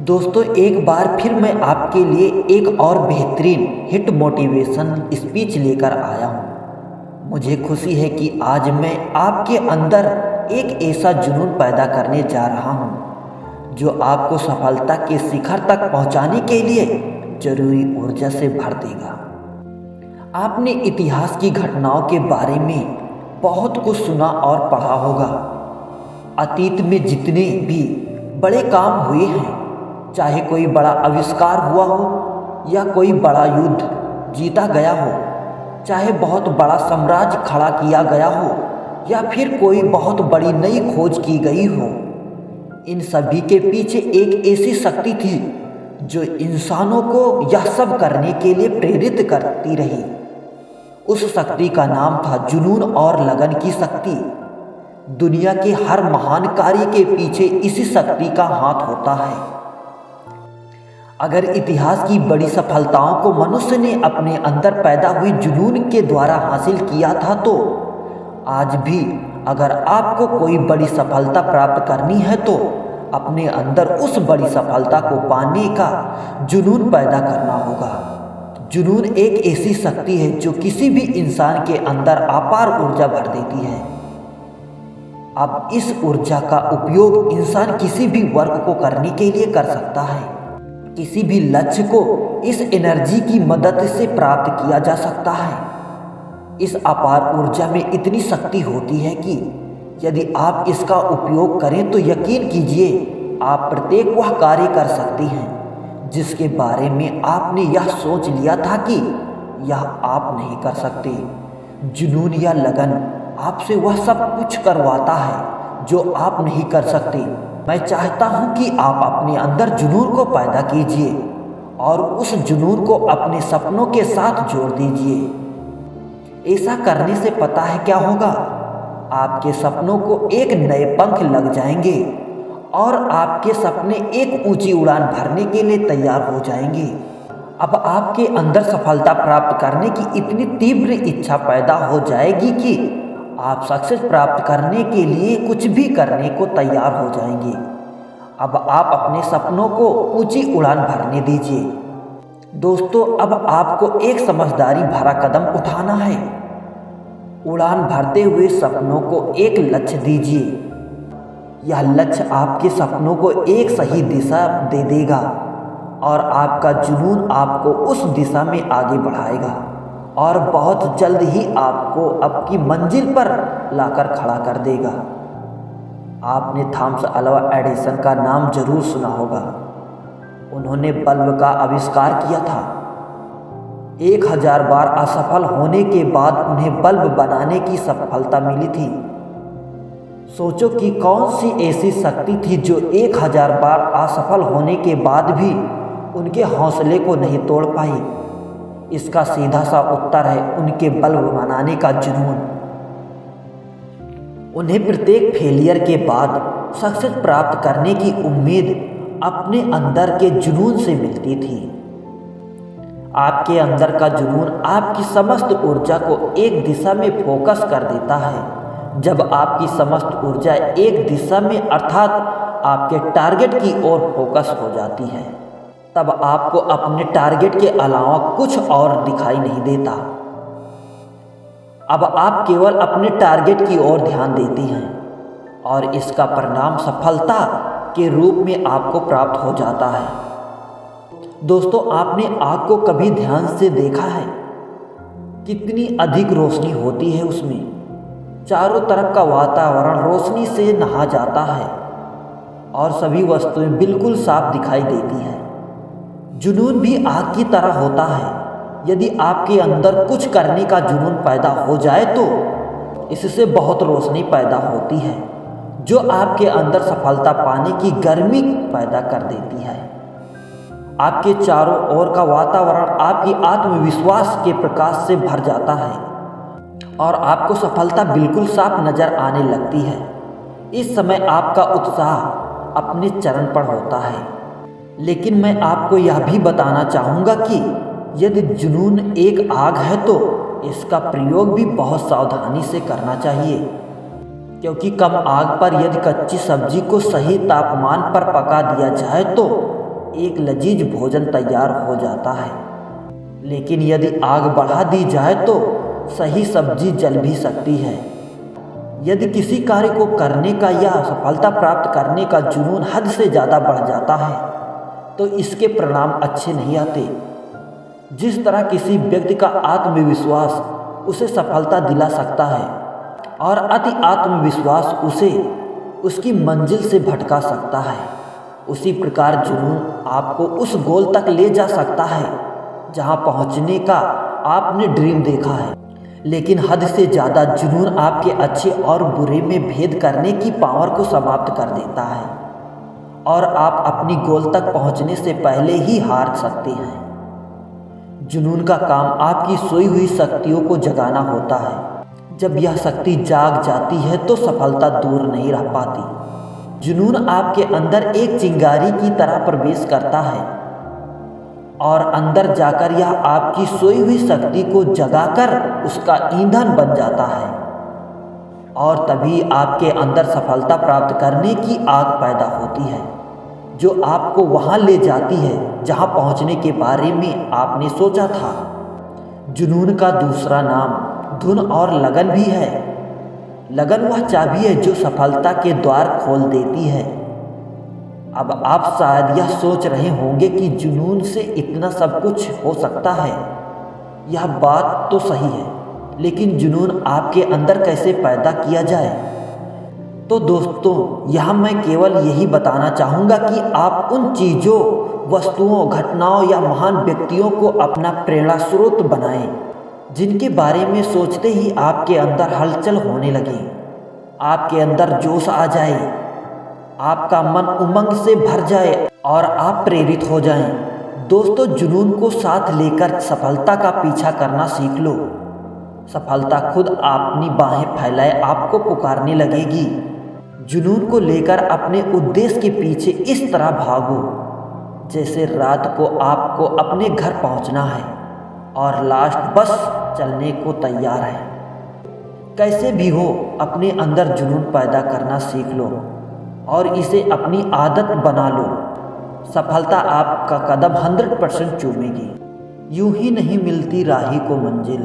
दोस्तों, एक बार फिर मैं आपके लिए एक और बेहतरीन हिट मोटिवेशन स्पीच लेकर आया हूँ। मुझे खुशी है कि आज मैं आपके अंदर एक ऐसा जुनून पैदा करने जा रहा हूँ जो आपको सफलता के शिखर तक पहुँचाने के लिए जरूरी ऊर्जा से भर देगा। आपने इतिहास की घटनाओं के बारे में बहुत कुछ सुना और पढ़ा होगा। अतीत में जितने भी बड़े काम हुए हैं, चाहे कोई बड़ा आविष्कार हुआ हो या कोई बड़ा युद्ध जीता गया हो, चाहे बहुत बड़ा साम्राज्य खड़ा किया गया हो या फिर कोई बहुत बड़ी नई खोज की गई हो, इन सभी के पीछे एक ऐसी शक्ति थी जो इंसानों को यह सब करने के लिए प्रेरित करती रही। उस शक्ति का नाम था जुनून और लगन की शक्ति। दुनिया के हर महान कार्य के पीछे इसी शक्ति का हाथ होता है। अगर इतिहास की बड़ी सफलताओं को मनुष्य ने अपने अंदर पैदा हुई जुनून के द्वारा हासिल किया था, तो आज भी अगर आपको कोई बड़ी सफलता प्राप्त करनी है तो अपने अंदर उस बड़ी सफलता को पाने का जुनून पैदा करना होगा। जुनून एक ऐसी शक्ति है जो किसी भी इंसान के अंदर अपार ऊर्जा भर देती है। अब इस ऊर्जा का उपयोग इंसान किसी भी वर्क को करने के लिए कर सकता है। किसी भी लक्ष्य को इस एनर्जी की मदद से प्राप्त किया जा सकता है। इस अपार ऊर्जा में इतनी शक्ति होती है कि यदि आप इसका उपयोग करें तो यकीन कीजिए आप प्रत्येक वह कार्य कर सकती हैं जिसके बारे में आपने यह सोच लिया था कि यह आप नहीं कर सकते। जुनून या लगन आपसे वह सब कुछ करवाता है जो आप नहीं कर सकते। मैं चाहता हूं कि आप अपने अंदर जुनून को पैदा कीजिए और उस जुनून को अपने सपनों के साथ जोड़ दीजिए। ऐसा करने से पता है क्या होगा? आपके सपनों को एक नए पंख लग जाएंगे और आपके सपने एक ऊंची उड़ान भरने के लिए तैयार हो जाएंगे। अब आपके अंदर सफलता प्राप्त करने की इतनी तीव्र इच्छा पैदा हो जाएगी कि आप सक्सेस प्राप्त करने के लिए कुछ भी करने को तैयार हो जाएंगे। अब आप अपने सपनों को ऊंची उड़ान भरने दीजिए। दोस्तों, अब आपको एक समझदारी भरा कदम उठाना है। उड़ान भरते हुए सपनों को एक लक्ष्य दीजिए। यह लक्ष्य आपके सपनों को एक सही दिशा दे देगा और आपका जुनून आपको उस दिशा में आगे बढ़ाएगा और बहुत जल्द ही आपको आपकी मंजिल पर लाकर खड़ा कर देगा। आपने थॉमस अल्वा एडिसन का नाम जरूर सुना होगा। उन्होंने बल्ब का आविष्कार किया था। 1000 बार असफल होने के बाद उन्हें बल्ब बनाने की सफलता मिली थी। सोचो कि कौन सी ऐसी शक्ति थी जो 1000 बार असफल होने के बाद भी उनके हौसले को नहीं तोड़ पाई। इसका सीधा सा उत्तर है उनके बल्ब बनाने का जुनून। उन्हें प्रत्येक फेलियर के बाद सक्सेस प्राप्त करने की उम्मीद अपने अंदर के जुनून से मिलती थी। आपके अंदर का जुनून आपकी समस्त ऊर्जा को एक दिशा में फोकस कर देता है। जब आपकी समस्त ऊर्जा एक दिशा में अर्थात आपके टारगेट की ओर फोकस हो जाती है, तब आपको अपने टारगेट के अलावा कुछ और दिखाई नहीं देता। अब आप केवल अपने टारगेट की ओर ध्यान देती हैं और इसका परिणाम सफलता के रूप में आपको प्राप्त हो जाता है। दोस्तों, आपने आग को कभी ध्यान से देखा है? कितनी अधिक रोशनी होती है उसमें। चारों तरफ का वातावरण रोशनी से नहा जाता है और सभी वस्तुएं बिल्कुल साफ दिखाई देती हैं। जुनून भी आग की तरह होता है। यदि आपके अंदर कुछ करने का जुनून पैदा हो जाए तो इससे बहुत रोशनी पैदा होती है जो आपके अंदर सफलता पाने की गर्मी पैदा कर देती है। आपके चारों ओर का वातावरण आपकी आत्मविश्वास के प्रकाश से भर जाता है और आपको सफलता बिल्कुल साफ नजर आने लगती है। इस समय आपका उत्साह अपने चरम पर होता है। लेकिन मैं आपको यह भी बताना चाहूँगा कि यदि जुनून एक आग है तो इसका प्रयोग भी बहुत सावधानी से करना चाहिए, क्योंकि कम आग पर यदि कच्ची सब्जी को सही तापमान पर पका दिया जाए तो एक लजीज भोजन तैयार हो जाता है। लेकिन यदि आग बढ़ा दी जाए तो सही सब्जी जल भी सकती है। यदि किसी कार्य को करने का या सफलता प्राप्त करने का जुनून हद से ज़्यादा बढ़ जाता है तो इसके परिणाम अच्छे नहीं आते। जिस तरह किसी व्यक्ति का आत्मविश्वास उसे सफलता दिला सकता है और अति आत्मविश्वास उसे उसकी मंजिल से भटका सकता है, उसी प्रकार जुनून आपको उस गोल तक ले जा सकता है जहां पहुंचने का आपने ड्रीम देखा है। लेकिन हद से ज़्यादा जुनून आपके अच्छे और बुरे में भेद करने की पावर को समाप्त कर देता है और आप अपनी गोल तक पहुंचने से पहले ही हार सकते हैं। जुनून का काम आपकी सोई हुई शक्तियों को जगाना होता है। जब यह शक्ति जाग जाती है तो सफलता दूर नहीं रह पाती। जुनून आपके अंदर एक चिंगारी की तरह प्रवेश करता है और अंदर जाकर यह आपकी सोई हुई शक्ति को जगाकर उसका ईंधन बन जाता है और तभी आपके अंदर सफलता प्राप्त करने की आग पैदा होती है जो आपको वहां ले जाती है जहां पहुंचने के बारे में आपने सोचा था। जुनून का दूसरा नाम धुन और लगन भी है। लगन वह चाबी है जो सफलता के द्वार खोल देती है। अब आप शायद यह सोच रहे होंगे कि जुनून से इतना सब कुछ हो सकता है। यह बात तो सही है, लेकिन जुनून आपके अंदर कैसे पैदा किया जाए? तो दोस्तों, यहाँ मैं केवल यही बताना चाहूँगा कि आप उन चीज़ों, वस्तुओं, घटनाओं या महान व्यक्तियों को अपना प्रेरणा स्रोत बनाएं जिनके बारे में सोचते ही आपके अंदर हलचल होने लगे, आपके अंदर जोश आ जाए, आपका मन उमंग से भर जाए और आप प्रेरित हो जाएं। दोस्तों, जुनून को साथ लेकर सफलता का पीछा करना सीख लो। सफलता खुद अपनी बाहें फैलाए आपको पुकारने लगेगी। जुनून को लेकर अपने उद्देश्य के पीछे इस तरह भागो जैसे रात को आपको अपने घर पहुंचना है और लास्ट बस चलने को तैयार है। कैसे भी हो अपने अंदर जुनून पैदा करना सीख लो और इसे अपनी आदत बना लो। सफलता आपका कदम 100% चूमेगी। यूं ही नहीं मिलती राही को मंजिल,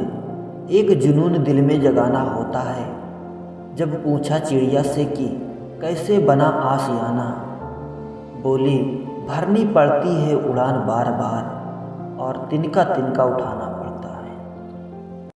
एक जुनून दिल में जगाना होता है। जब पूछा चिड़िया से कि कैसे बना आशियाना, बोली भरनी पड़ती है उड़ान बार बार और तिनका तिनका उठाना।